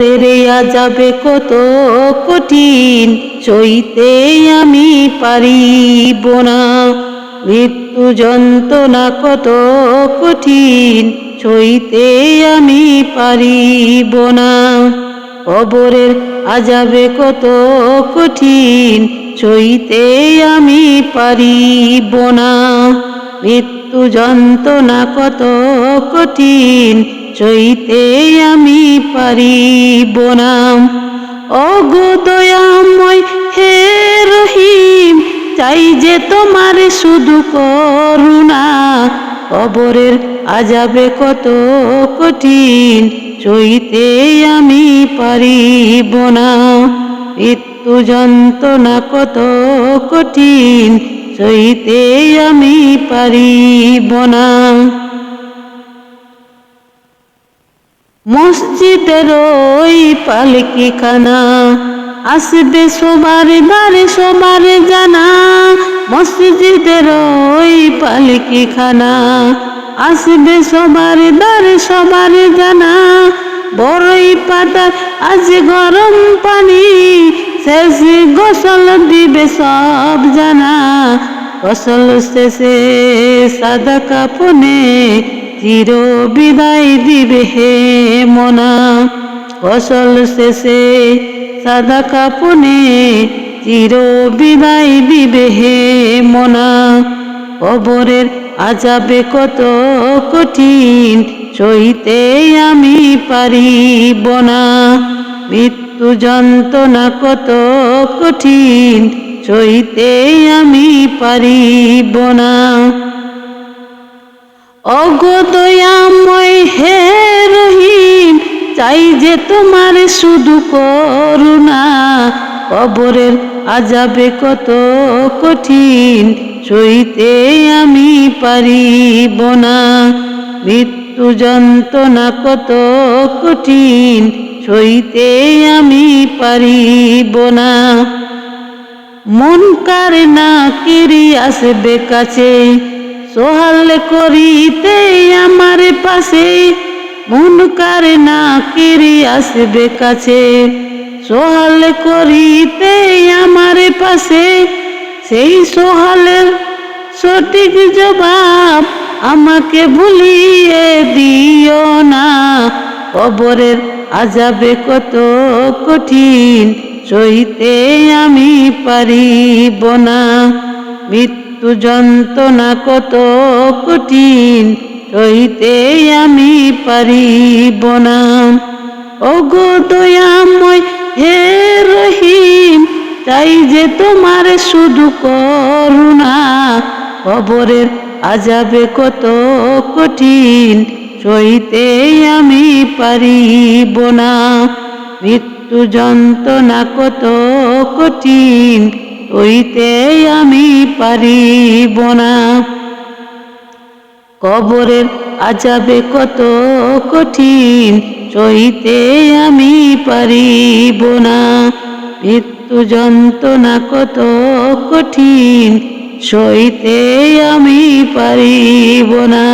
তেরেয়া যাবে কত কঠিন, সইতে আমি পারিব না। মৃত্যু যন্ত্রণা কত কঠিন, সইতে আমি পারিব না। কবরের আযাবে কত কঠিন, সইতে আমি পারিব না। মৃত্যু যন্ত্রণা কত কঠিন, সইতে আমি পারিব না। ওগো দয়াময় হে রহিম, চাই যে তোমার শুধু করুণা। কবরের আযাবে কত কঠিন, সইতে আমি পারিব না। মৃত্যু যন্ত্রণা কত কঠিন, সইতে আমি পারিব না। মসজিদের ওই পালকিখানা, আসবে সবার দ্বারে সবার জানা। মসজিদের ওই পালকিখানা, আসবে সবার দ্বারে সবার জানা। বড়ই পাতার আজ গরম পানি, শেষ গোসল দিবে সব জানা। গোসল শেষে সাদা কাফনে, চির বিদায় দিবে হে মনা। গোসল শেষে সাদা কাফনে, চির বিদায় দিবে হে মনা। কবরের আযাবে কত কঠিন, সইতে আমি পারিব না। মৃত্যু যন্ত্রণা কত কঠিন, সইতে আমি পারিব না। ওগো দয়াময় হে রহিম, চাই যে তোমার শুধু করুণা। কবরের আযাবে কত কঠিন, সইতে আমি পারিব না। মৃত্যু যন্ত্রণা কত কঠিন, সইতে আমি পারিব না। মুনকার নাকির আসবে কাছে, সোহাল করিতে আমার পাশে। মুনকার নাকির আসবে কাছে, সোহাল করিতে আমার পাশে। সেই সোহালের সঠিক জবাব আমাকে ভুলিয়ে দিও না। কবরের আযাবে কত কঠিন, সইতে আমি পারিব না। মৃত্যু যন্ত্রণা কত কঠিন, সইতে আমি পারিব না। ওগো দয়াময় হে রহিম, চাই যে তোমার শুধু করুণা। কবরের আযাবে কত কঠিন, সইতে আমি পারিব না। মৃত্যু যন্ত্রণা কত কঠিন, সইতে আমি পারিব না। কবরের আযাবে কত কঠিন, সইতে আমি পারিব না। মৃত্যু যন্ত্রণা কত কঠিন, সইতে আমি পারিব না।